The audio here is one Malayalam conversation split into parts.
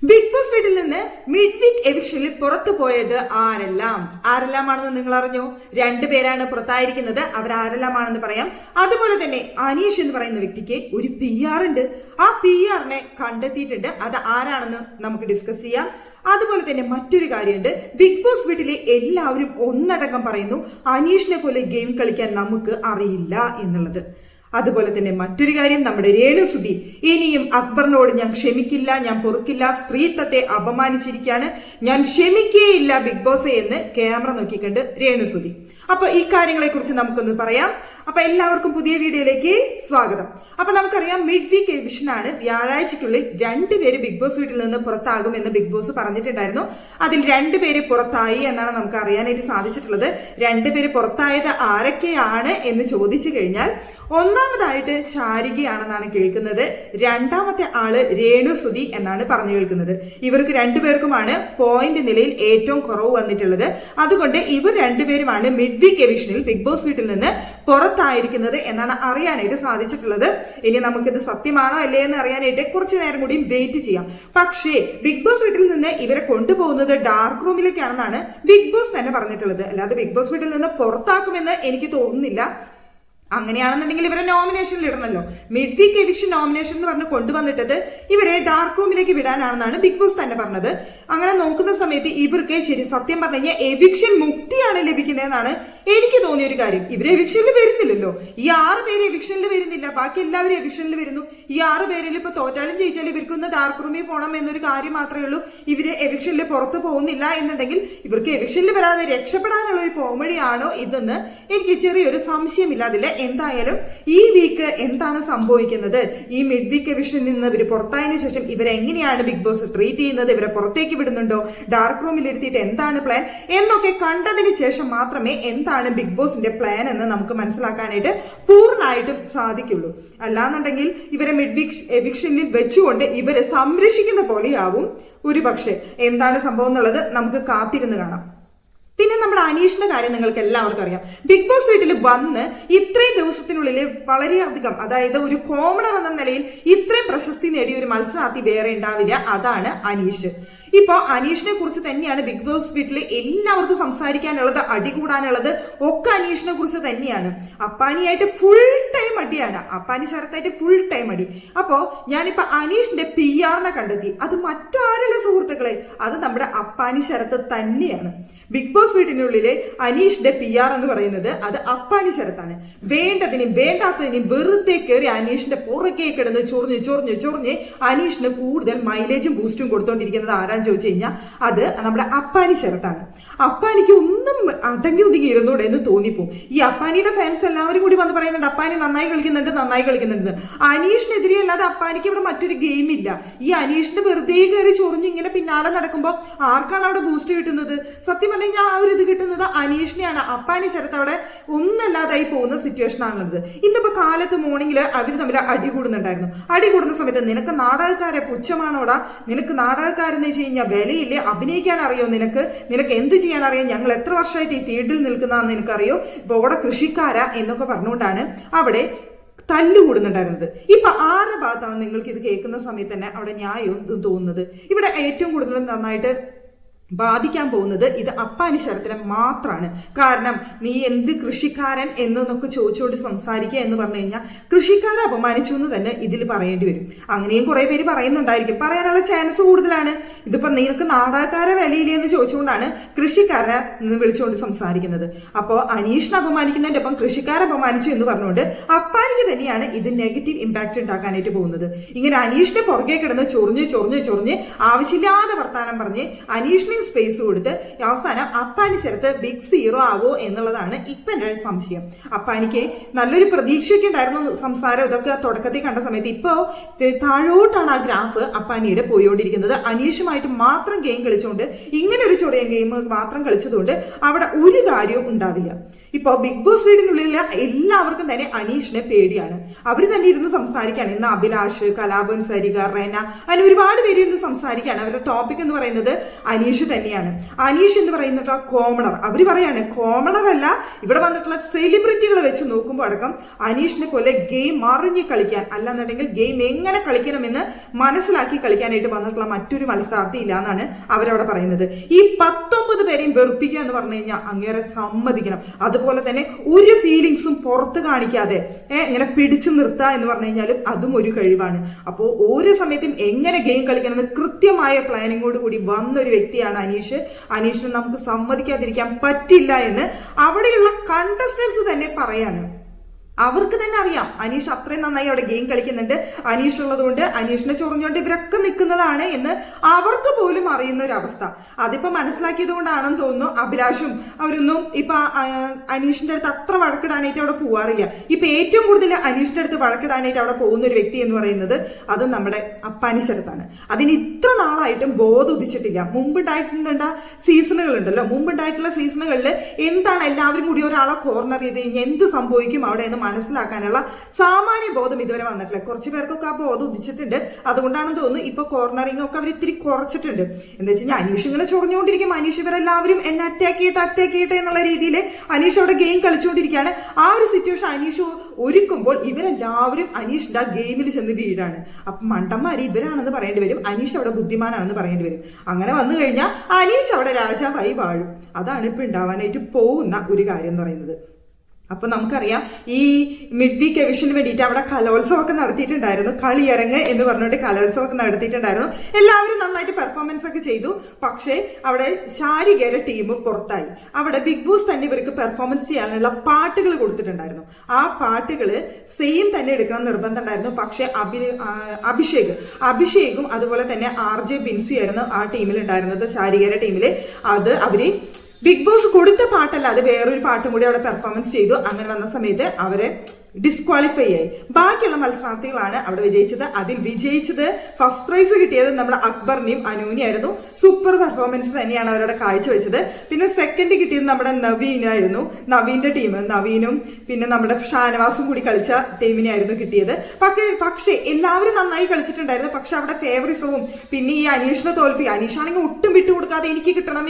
ബിഗ് ബോസ് വീട്ടിൽ നിന്ന് മിഡ് വീക്ക് എവിക്ഷനിൽ പുറത്തു പോയത് ആരെല്ലാമാണെന്ന് നിങ്ങൾ അറിഞ്ഞോ? രണ്ടുപേരാണ് പുറത്തായിരിക്കുന്നത്. അവർ ആരെല്ലാമാണെന്ന് പറയാം. അതുപോലെ തന്നെ അനീഷ് എന്ന് പറയുന്ന വ്യക്തിക്ക് ഒരു PR ഉണ്ട്. ആ PRനെ കണ്ടെത്തിയിട്ടുണ്ട്. അത് ആരാണെന്ന് നമുക്ക് ഡിസ്കസ് ചെയ്യാം. അതുപോലെ തന്നെ മറ്റൊരു കാര്യമുണ്ട്. ബിഗ് ബോസ് വീട്ടിലെ എല്ലാവരും ഒന്നടങ്കം പറയുന്നു അനീഷിനെ പോലെ ഗെയിം കളിക്കാൻ നമുക്ക് അറിയില്ല എന്നുള്ളത്. അതുപോലെ തന്നെ മറ്റൊരു കാര്യം, നമ്മുടെ രേണുസുതി ഇനിയും അക്ബറിനോട് ഞാൻ ക്ഷമിക്കില്ല, ഞാൻ പൊറുക്കില്ല, സ്ത്രീത്വത്തെ അപമാനിച്ചിരിക്കുകയാണ്, ഞാൻ ക്ഷമിക്കേയില്ല ബിഗ് ബോസ് എന്ന് ക്യാമറ നോക്കിക്കണ്ട് രേണുസുതി. അപ്പൊ ഈ കാര്യങ്ങളെ കുറിച്ച് നമുക്കൊന്ന് പറയാം. അപ്പൊ എല്ലാവർക്കും പുതിയ വീഡിയോയിലേക്ക് സ്വാഗതം. അപ്പൊ നമുക്കറിയാം മിഡ് വീക്ക് എവിക്ഷനാണ്. വ്യാഴാഴ്ചക്കുള്ളിൽ 2 പേര് ബിഗ് ബോസ് വീട്ടിൽ നിന്ന് പുറത്താകും എന്ന് ബിഗ് ബോസ് പറഞ്ഞിട്ടുണ്ടായിരുന്നു. അതിൽ 2 പേര് പുറത്തായി എന്നാണ് നമുക്ക് അറിയാനായിട്ട് സാധിച്ചിട്ടുള്ളത്. 2 പേര് പുറത്തായത് ആരൊക്കെയാണ് എന്ന് ചോദിച്ചു കഴിഞ്ഞാൽ, ഒന്നാമതായിട്ട് ശാരികയാണെന്നാണ് കേൾക്കുന്നത്. രണ്ടാമത്തെ ആള് രേണുസുതി എന്നാണ് പറഞ്ഞു കേൾക്കുന്നത്. ഇവർക്ക് 2 പേർക്കുമാണ് പോയിന്റ് നിലയിൽ ഏറ്റവും കുറവ് വന്നിട്ടുള്ളത്. അതുകൊണ്ട് ഇവർ 2 പേരുമാണ് മിഡ് വീക്ക് എവിക്ഷനിൽ ബിഗ് ബോസ് വീട്ടിൽ നിന്ന് പുറത്തായിരിക്കുന്നത് എന്നാണ് അറിയാനായിട്ട് സാധിച്ചിട്ടുള്ളത്. ഇനി നമുക്കിത് സത്യമാണോ അല്ലേ എന്ന് അറിയാനായിട്ട് കുറച്ചു നേരം കൂടി വെയിറ്റ് ചെയ്യാം. പക്ഷേ ബിഗ് ബോസ് വീട്ടിൽ നിന്ന് ഇവരെ കൊണ്ടുപോകുന്നത് ഡാർക്ക് റൂമിലേക്കാണെന്നാണ് ബിഗ് ബോസ് തന്നെ പറഞ്ഞിട്ടുള്ളത്. അല്ലാതെ ബിഗ് ബോസ് വീട്ടിൽ നിന്ന് പുറത്താക്കുമെന്ന് എനിക്ക് തോന്നുന്നില്ല. അങ്ങനെയാണെന്നുണ്ടെങ്കിൽ ഇവരെ നോമിനേഷനിൽ ഇടണമല്ലോ. മിഡ് വീക്ക് എവിക്ഷൻ നോമിനേഷൻ എന്ന് പറഞ്ഞ് കൊണ്ടുവന്നിട്ടത് ഇവരെ ഡാർക്ക് റൂമിലേക്ക് വിടാനാണെന്നാണ് ബിഗ് ബോസ് തന്നെ പറഞ്ഞത്. അങ്ങനെ നോക്കുന്ന സമയത്ത് ഇവർക്ക് ശരി സത്യം പറഞ്ഞു കഴിഞ്ഞാൽ എവിക്ഷൻ മുക്തിയാണ് ലഭിക്കുന്നതെന്നാണ് എനിക്ക് തോന്നിയ ഒരു കാര്യം. ഇവര് എവിക്ഷനിൽ വരുന്നില്ലല്ലോ. ഈ 6 പേര് എവിക്ഷനിൽ വരുന്നില്ല, ബാക്കി എല്ലാവരും എവിക്ഷനിൽ വരുന്നു. ഈ 6 പേരിൽ ഇപ്പൊ തോറ്റാലും ജയിച്ചാലും ഇവർക്കൊന്ന് ഡാർക്ക് റൂമിൽ പോകണം എന്നൊരു കാര്യം മാത്രമേ ഉള്ളൂ. ഇവര് എവിക്ഷനിൽ പുറത്തു പോകുന്നില്ല എന്നുണ്ടെങ്കിൽ ഇവർക്ക് എവിക്ഷനിൽ വരാതെ രക്ഷപ്പെടാനുള്ള ഒരു പോംവഴിയാണോ ഇതെന്ന് എനിക്ക് ചെറിയൊരു സംശയമില്ലാതില്ല. എന്തായാലും ഈ വീക്ക് എന്താണ് സംഭവിക്കുന്നത്, ഈ മിഡ് വീക്ക് എവിക്ഷനിൽ നിന്ന് ഇവർ പുറത്തായതിനു ശേഷം ഇവരെങ്ങനെയാണ് ബിഗ് ബോസ് ട്രീറ്റ് ചെയ്യുന്നത്, ഇവരെ പുറത്തേക്ക് വിടുന്നുണ്ടോ, ഡാർക്ക് റൂമിൽ ഇരുത്തിയിട്ട് എന്താണ് പ്ലാൻ എന്നൊക്കെ കണ്ടതിന് ശേഷം മാത്രമേ എന്താണ് ബിഗ് ബോസിന്റെ പ്ലാൻ എന്ന് നമുക്ക് മനസ്സിലാക്കാനായിട്ട് പൂർണ്ണമായിട്ടും സാധിക്കുള്ളൂ. അല്ലാന്നുണ്ടെങ്കിൽ ഇവരെ മിഡ് വീക്ക് എവിക്ഷനിൽ വെച്ചുകൊണ്ട് ഇവരെ സംരക്ഷിക്കുന്ന പോലെയാവും ഒരു പക്ഷേ. എന്താണ് സംഭവം എന്നുള്ളത് നമുക്ക് കാത്തിരുന്ന് കാണാം. പിന്നെ നമ്മുടെ അനീഷിന്റെ കാര്യം നിങ്ങൾക്ക് എല്ലാവർക്കും അറിയാം. ബിഗ് ബോസ് വീട്ടിൽ വന്ന് ഇത്രയും ദിവസത്തിനുള്ളിൽ വളരെയധികം, അതായത് ഒരു കോമണർ എന്ന നിലയിൽ ഇത്രയും പ്രശസ്തി നേടിയ ഒരു മത്സരാർത്ഥി വേറെ ഉണ്ടാവില്ല. അതാണ് അനീഷ്. ഇപ്പൊ അനീഷിനെ കുറിച്ച് തന്നെയാണ് ബിഗ് ബോസ് വീട്ടിൽ എല്ലാവർക്കും സംസാരിക്കാനുള്ളത്, അടികൂടാനുള്ളത് ഒക്കെ അനീഷിനെ കുറിച്ച് തന്നെയാണ്. അപ്പാനിയായിട്ട് ഫുൾ ടൈം അടിയാണ്, അപ്പാനി ശരത്തായിട്ട് ഫുൾ ടൈം അടി. അപ്പോ ഞാനിപ്പോ അനീഷിന്റെ PRനെ കണ്ടെത്തി. അത് മറ്റാരല്ല സുഹൃത്തുക്കളെ, അത് നമ്മുടെ അപ്പാനി ശരത്ത് തന്നെയാണ്. ബിഗ് ബോസ് വീട്ടിനുള്ളിലെ അനീഷിന്റെ PR എന്ന് പറയുന്നത് അത് അപ്പാനി ശരത്താണ്. വേണ്ടതിനും വേണ്ടാത്തതിനും വെറുതെ കയറി അനീഷിന്റെ പുറകെ കിടന്ന് ചൊറിഞ്ഞ് അനീഷിന് കൂടുതൽ മൈലേജും ബൂസ്റ്റും കൊടുത്തോണ്ടിരിക്കുന്നത് ആരാന്ന് ചോദിച്ചു കഴിഞ്ഞാൽ അത് നമ്മുടെ അപ്പാനി ശരത്താണ്. അപ്പാനിക്ക് ഒന്നും അടങ്ങി ഒതുങ്ങി ഇരുന്നൂടെ എന്ന് തോന്നിപ്പോവും. ഈ അപ്പാനിയുടെ ഫാൻസ് എല്ലാവരും കൂടി വന്ന് പറയുന്നുണ്ട് അപ്പാനി നന്നായി കളിക്കുന്നുണ്ട്. അനീഷിനെതിരെ അല്ലാതെ അപ്പാനിക്ക് ഇവിടെ മറ്റൊരു ഗെയിം ഇല്ല. ഈ അനീഷിന്റെ വെറുതെ കയറി ചൊറിഞ്ഞ് ഇങ്ങനെ പിന്നാലെ നടക്കുമ്പോൾ ആർക്കാണ് അവിടെ ബൂസ്റ്റ് കിട്ടുന്നത്? സത്യം പറഞ്ഞാൽ ആ ഒരു ഇത് കിട്ടുന്നത് അനീഷിനെയാണ്. അപ്പാനി ശരത്ത് അവിടെ ഒന്നല്ലാതായി പോകുന്ന സിറ്റുവേഷൻ ആണുള്ളത്. ഇന്നിപ്പോ കാലത്ത് മോർണിംഗില് അവർ തമ്മിൽ അടി കൂടുന്നുണ്ടായിരുന്നു. അടി കൂടുന്ന സമയത്ത് നിനക്ക് നാടകക്കാരെ പുച്ഛമാണോടാ, നിനക്ക് നാടകക്കാരെന്ന് വെച്ച് കഴിഞ്ഞാൽ വിലയില്ലേ, അഭിനയിക്കാൻ അറിയോ, നിനക്ക് എന്ത് ചെയ്യാൻ അറിയാം, ഞങ്ങൾ എത്ര വർഷമായിട്ട് ഈ ഫീൽഡിൽ നിൽക്കുന്നതെന്ന് നിനക്കറിയോ, ഇപ്പൊ അവിടെ കൃഷിക്കാരാ എന്നൊക്കെ പറഞ്ഞുകൊണ്ടാണ് അവിടെ തല്ലുകൂടുന്നുണ്ടായിരുന്നത്. ഇപ്പൊ ആരുടെ ഭാഗത്താണ് നിങ്ങൾക്ക് ഇത് കേൾക്കുന്ന സമയത്ത് തന്നെ അവിടെ ന്യായവും തോന്നുന്നത്? ഇവിടെ ഏറ്റവും കൂടുതൽ നന്നായിട്ട് ബാധിക്കാൻ പോകുന്നത് ഇത് അപ്പാനി ശരത്തിനെ മാത്രമാണ്. കാരണം നീ എന്ത് കൃഷിക്കാരൻ എന്നൊക്കെ ചോദിച്ചുകൊണ്ട് സംസാരിക്കുക എന്ന് പറഞ്ഞു കഴിഞ്ഞാൽ കൃഷിക്കാരെ അപമാനിച്ചു എന്ന് തന്നെ ഇതിൽ പറയേണ്ടി വരും. അങ്ങനെയും കുറെ പേര് പറയുന്നുണ്ടായിരിക്കും, പറയാനുള്ള ചാൻസ് കൂടുതലാണ്. ഇതിപ്പോ നിനക്ക് നാടകക്കാരെ വിലയില്ലേ എന്ന് ചോദിച്ചുകൊണ്ടാണ് കൃഷിക്കാരെ വിളിച്ചുകൊണ്ട് സംസാരിക്കുന്നത്. അപ്പോൾ അനീഷിനെ അപമാനിക്കുന്നതിന്റെ ഒപ്പം കൃഷിക്കാരെ അപമാനിച്ചു എന്ന് പറഞ്ഞുകൊണ്ട് അപ്പാനിക്ക് തന്നെയാണ് ഇത് നെഗറ്റീവ് ഇമ്പാക്ട് ഉണ്ടാക്കാനായിട്ട് പോകുന്നത്. ഇങ്ങനെ അനീഷിന്റെ പുറകെ കിടന്ന് ചൊറിഞ്ഞ് ആവശ്യമില്ലാതെ വർത്താനം പറഞ്ഞ് അനീഷിനെ സ്പേസ് കൊടുത്ത് അവസാനം അപ്പാനി ശരത്ത് ബിഗ് 0 ആവോ എന്നുള്ളതാണ് ഇപ്പൊ എൻ്റെ സംശയം. അപ്പാനിക്ക് നല്ലൊരു പ്രതീക്ഷയൊക്കെ ഉണ്ടായിരുന്നു സംസാരം ഇതൊക്കെ തുടക്കത്തിൽ കണ്ട സമയത്ത്. ഇപ്പോ താഴോട്ടാണ് ആ ഗ്രാഫ് അപ്പാനിയുടെ പോയിക്കൊണ്ടിരിക്കുന്നത്. അനീഷ് അനീഷുമായിട്ട് മാത്രം ഗെയിം കളിച്ചുകൊണ്ട് ഇങ്ങനെ ഒരു ചൊറിയൻ ഗെയിം മാത്രം കളിച്ചതുകൊണ്ട് അവിടെ ഒരു കാര്യവും ഉണ്ടാവില്ല. ഇപ്പൊ ബിഗ് ബോസ് വീടിനുള്ളിലെ എല്ലാവർക്കും തന്നെ അനീഷിനെ പേടിയാണ്. അവർ തന്നെ ഇരുന്ന് സംസാരിക്കുകയാണ്. ഇന്ന് അഭിലാഷ്, കലാഭവൻ, സരിക, റെന അങ്ങനെ ഒരുപാട് പേര് ഇരുന്ന് സംസാരിക്കുകയാണ്. അവരുടെ ടോപ്പിക് എന്ന് പറയുന്നത് അനീഷ് തന്നെയാണ്. അനീഷ് എന്ന് പറയുന്ന കോമണർ. അവർ പറയാണ് കോമണർ അല്ല, ഇവിടെ വന്നിട്ടുള്ള സെലിബ്രിറ്റികളെ വെച്ച് നോക്കുമ്പോൾ അടക്കം അനീഷിനെ പോലെ ഗെയിം മറിഞ്ഞ് കളിക്കാൻ, അല്ലാന്നുണ്ടെങ്കിൽ ഗെയിം എങ്ങനെ കളിക്കണമെന്ന് മനസ്സിലാക്കി കളിക്കാനായിട്ട് വന്നിട്ടുള്ള മറ്റൊരു മത്സരാർത്ഥി ഇല്ല എന്നാണ് അവരവിടെ പറയുന്നത്. ഈ 19 പേരെയും വെറുപ്പിക്കുക എന്ന് പറഞ്ഞു കഴിഞ്ഞാൽ അങ്ങേറെ സമ്മതിക്കണം. അതുപോലെ തന്നെ ഒരു ഫീലിങ്സും പുറത്ത് കാണിക്കാതെ ഇങ്ങനെ പിടിച്ചു നിർത്തുക എന്ന് പറഞ്ഞു കഴിഞ്ഞാലും അതും ഒരു കഴിവാണ്. അപ്പോൾ ഓരോ സമയത്തും എങ്ങനെ ഗെയിം കളിക്കണമെന്ന് കൃത്യമായ പ്ലാനിങ്ങോട് കൂടി വന്നൊരു വ്യക്തിയാണ് അനീഷ്. അനീഷിനെ നമുക്ക് സമ്മതിക്കാതിരിക്കാൻ പറ്റില്ല എന്ന് അവിടെയുള്ള കണ്ടസ്റ്റൻസ് തന്നെ പറയാണ്. അവർക്ക് തന്നെ അറിയാം അനീഷ് അത്രയും നന്നായി അവിടെ ഗെയിം കളിക്കുന്നുണ്ട്, അനീഷ് ഉള്ളതുകൊണ്ട് അനീഷിനെ ചൊറിഞ്ഞുകൊണ്ട് ഇവരൊക്കെ നിൽക്കുന്നതാണ് എന്ന് അവർക്ക് പോലും അറിയുന്ന ഒരു അവസ്ഥ. അതിപ്പോ മനസ്സിലാക്കിയത് കൊണ്ടാണെന്ന് തോന്നുന്നു അഭിലാഷും അവരൊന്നും ഇപ്പൊ അനീഷിന്റെ അടുത്ത് അത്ര വഴക്കിടാനായിട്ട് അവിടെ പോവാറില്ല. ഇപ്പൊ ഏറ്റവും കൂടുതൽ അനീഷിന്റെ അടുത്ത് വഴക്കിടാനായിട്ട് അവിടെ പോകുന്ന ഒരു വ്യക്തി എന്ന് പറയുന്നത് അത് നമ്മുടെ അപ്പാനിശരത്താണ്. അതിന് ഇത്ര നാളായിട്ടും ബോധം ഉദിച്ചിട്ടില്ല. മുമ്പുണ്ടായിട്ടുണ്ട സീസണുകളുണ്ടല്ലോ, മുമ്പുണ്ടായിട്ടുള്ള സീസണുകളിൽ എന്താണ് എല്ലാവരും കൂടി ഒരാളെ കോർണർ ചെയ്ത് കഴിഞ്ഞാൽ എന്ത് സംഭവിക്കും അവിടെ എന്ന് മനസ്സിലാക്കാനുള്ള സാമാന്യ ബോധം ഇതുവരെ വന്നിട്ടില്ല. കുറച്ചു പേർക്കൊക്കെ ആ ബോധം ഉദിച്ചിട്ടുണ്ട്. അതുകൊണ്ടാണെന്ന് തോന്നുന്നു ഇപ്പൊ കോർണറിംഗ് ഒക്കെ അവർ ഇത്തിരി കുറച്ചിട്ടുണ്ട്. എന്താ വെച്ച് കഴിഞ്ഞാൽ അനീഷ് ഇങ്ങനെ ചൊറിഞ്ഞുകൊണ്ടിരിക്കും, അനീഷ് ഇവരെല്ലാവരും എന്നെ അറ്റാക്ക് ചെയ്യട്ടെ എന്നുള്ള രീതിയിൽ അനീഷ് അവിടെ ഗെയിം കളിച്ചുകൊണ്ടിരിക്കുകയാണ്. ആ ഒരു സിറ്റുവേഷൻ അനീഷ് ഒരുക്കുമ്പോൾ ഇവരെല്ലാവരും അനീഷിന്റെ ആ ഗെയിമിൽ ചെന്ന് വീഴാണ്. അപ്പൊ മണ്ടന്മാര് ഇവരാണെന്ന് പറയേണ്ടി വരും, അനീഷ് അവിടെ ബുദ്ധിമാനാണെന്ന് പറയേണ്ടി വരും. അങ്ങനെ വന്നു കഴിഞ്ഞാൽ അനീഷ് അവിടെ രാജാവായി വാഴും. അതാണ് ഇപ്പൊ ഉണ്ടാവാനായിട്ട് പോകുന്ന ഒരു കാര്യം എന്ന് പറയുന്നത്. അപ്പൊ നമുക്കറിയാം ഈ മിഡ് വീക്ക് എവിഷന് വേണ്ടിയിട്ട് അവിടെ കലോത്സവമൊക്കെ നടത്തിയിട്ടുണ്ടായിരുന്നു. കളിയരങ്ങ് എന്ന് പറഞ്ഞിട്ട് കലോത്സവമൊക്കെ നടത്തിയിട്ടുണ്ടായിരുന്നു. എല്ലാവരും നന്നായിട്ട് പെർഫോമൻസ് ഒക്കെ ചെയ്തു. പക്ഷേ അവിടെ ശാരികയുടെ ടീം പുറത്തായി. അവിടെ ബിഗ് ബോസ് തന്നെ ഇവർക്ക് പെർഫോമൻസ് ചെയ്യാനുള്ള പാട്ടുകൾ കൊടുത്തിട്ടുണ്ടായിരുന്നു. ആ പാട്ടുകൾ സെയിം തന്നെ എടുക്കണം നിർബന്ധം ഉണ്ടായിരുന്നു. പക്ഷെ അഭിഷേകും അതുപോലെ തന്നെ RJ ബിൻസി ആയിരുന്നു ആ ടീമിൽ ഉണ്ടായിരുന്നത്, ശാരികയുടെ ടീമില്. അത് അവര് ബിഗ് ബോസ് കൊടുത്ത പാട്ടല്ല, അത് വേറൊരു പാട്ടും കൂടി അവിടെ പെർഫോമൻസ് ചെയ്തു. അങ്ങനെ വന്ന സമയത്ത് അവരെ ഡിസ്ക്വാളിഫൈ ആയി. ബാക്കിയുള്ള മത്സരാർത്ഥികളാണ് അവിടെ വിജയിച്ചത്. അതിൽ വിജയിച്ചത് ഫസ്റ്റ് പ്രൈസ് കിട്ടിയത് നമ്മുടെ അക്ബറിനെയും അനൂനിയായിരുന്നു. സൂപ്പർ പെർഫോമൻസ് തന്നെയാണ് അവരവിടെ കാഴ്ചവെച്ചത്. പിന്നെ സെക്കൻഡ് കിട്ടിയത് നമ്മുടെ നവീനായിരുന്നു. നവീന്റെ ടീം, നവീനും പിന്നെ നമ്മുടെ ഷാനവാസും കൂടി കളിച്ച ടീമിനായിരുന്നു കിട്ടിയത്. പക്ഷേ എല്ലാവരും നന്നായി കളിച്ചിട്ടുണ്ടായിരുന്നു. പക്ഷെ അവിടെ ഫേവറിസവും പിന്നെ ഈ അനീഷിനെ അനീഷാണെങ്കിൽ ഒട്ടും വിട്ടുകൊടുക്കാതെ എനിക്ക് കിട്ടണം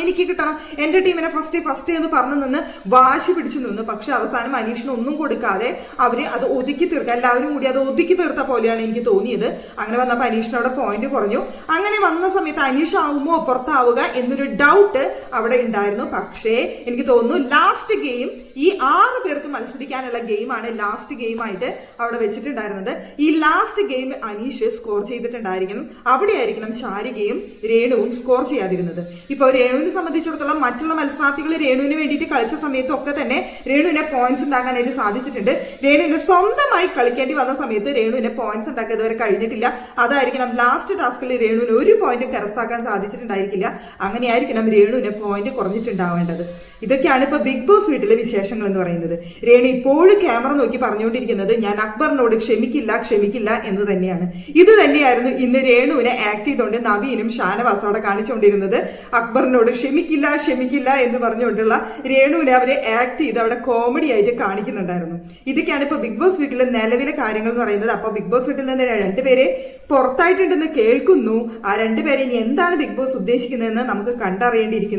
എന്റെ ടീമിനെ ഫസ്റ്റ് എന്ന് പറഞ്ഞു നിന്ന് വാശി പിടിച്ചു നിന്നു. പക്ഷെ അവസാനം അനീഷിന് ഒന്നും കൊടുക്കാതെ അവര് അത് ഒതുക്കി തീർക്കുക, എല്ലാവരും കൂടി അത് ഒതുക്കി തീർത്ത പോലെയാണ് എനിക്ക് തോന്നിയത്. അങ്ങനെ വന്നപ്പോൾ അനീഷിന് അവിടെ പോയിന്റ് കുറഞ്ഞു. അങ്ങനെ വന്ന സമയത്ത് അനീഷ് ആവുമോ പുറത്താവുക എന്നൊരു ഡൗട്ട് അവിടെ ഉണ്ടായിരുന്നു. പക്ഷേ എനിക്ക് തോന്നുന്നു ലാസ്റ്റ് ഗെയിം ഈ 6 പേർക്ക് മത്സരിക്കാനുള്ള ഗെയിമാണ് ലാസ്റ്റ് ഗെയിമായിട്ട് അവിടെ വെച്ചിട്ടുണ്ടായിരുന്നത്. ഈ ലാസ്റ്റ് ഗെയിം അനീഷ് സ്കോർ ചെയ്തിട്ടുണ്ടായിരിക്കണം. അവിടെയായിരിക്കണം ശാരികയും രേണുവും സ്കോർ ചെയ്യാതിരുന്നത്. ഇപ്പോൾ രേണുവിനെ സംബന്ധിച്ചിടത്തോളം മറ്റുള്ള മത്സരാർത്ഥികൾ രേണുവിന് വേണ്ടിയിട്ട് കളിച്ച സമയത്തൊക്കെ തന്നെ രേണുവിനെ പോയിന്റ്സ് ഉണ്ടാക്കാനായിട്ട് സാധിച്ചിട്ടുണ്ട്. രേണുവിന് സ്വന്തമായി കളിക്കേണ്ടി വന്ന സമയത്ത് രേണുവിനെ പോയിന്റ്സ് ഉണ്ടാക്കാൻ ഇതുവരെ കഴിഞ്ഞിട്ടില്ല. അതായിരിക്കണം ലാസ്റ്റ് ടാസ്കിൽ രേണുവിന് ഒരു പോയിന്റ് കരസ്ഥാക്കാൻ സാധിച്ചിട്ടുണ്ടായിരിക്കില്ല. അങ്ങനെയായിരിക്കണം രേണുവിന് പോയിന്റ് കുറഞ്ഞിട്ടുണ്ടാവേണ്ടത്. ഇതൊക്കെയാണ് ഇപ്പൊ ബിഗ് ബോസ് വീട്ടിലെ വിശേഷങ്ങൾ എന്ന് പറയുന്നത്. രേണു ഇപ്പോഴും ക്യാമറ നോക്കി പറഞ്ഞുകൊണ്ടിരിക്കുന്നത് ഞാൻ അക്ബറിനോട് ക്ഷമിക്കില്ല എന്ന് തന്നെയാണ്. ഇത് തന്നെയായിരുന്നു ഇന്ന് രേണുവിനെ ആക്ട് ചെയ്തുകൊണ്ട് നവീനും ഷാനവാസും അവിടെ കാണിച്ചുകൊണ്ടിരുന്നത്. അക്ബറിനോട് ക്ഷമിക്കില്ല എന്ന് പറഞ്ഞുകൊണ്ടുള്ള രേണുവിനെ അവരെ ആക്ട് ചെയ്ത് അവിടെ കോമഡി ആയിട്ട് കാണിക്കുന്നുണ്ടായിരുന്നു. ഇതൊക്കെയാണ് ഇപ്പൊ ബിഗ് ബോസ് വീട്ടിലെ നിലവിലെ കാര്യങ്ങൾ എന്ന് പറയുന്നത്. അപ്പൊ ബിഗ് ബോസ് വീട്ടിൽ നിന്ന് 2 പേരെ പുറത്തായിട്ടുണ്ടെന്ന് കേൾക്കുന്നു. ആ 2 പേരെ ഇനി എന്താണ് ബിഗ് ബോസ് ഉദ്ദേശിക്കുന്നതെന്ന് നമുക്ക് കണ്ടറിയേണ്ടിയിരിക്കുന്നു.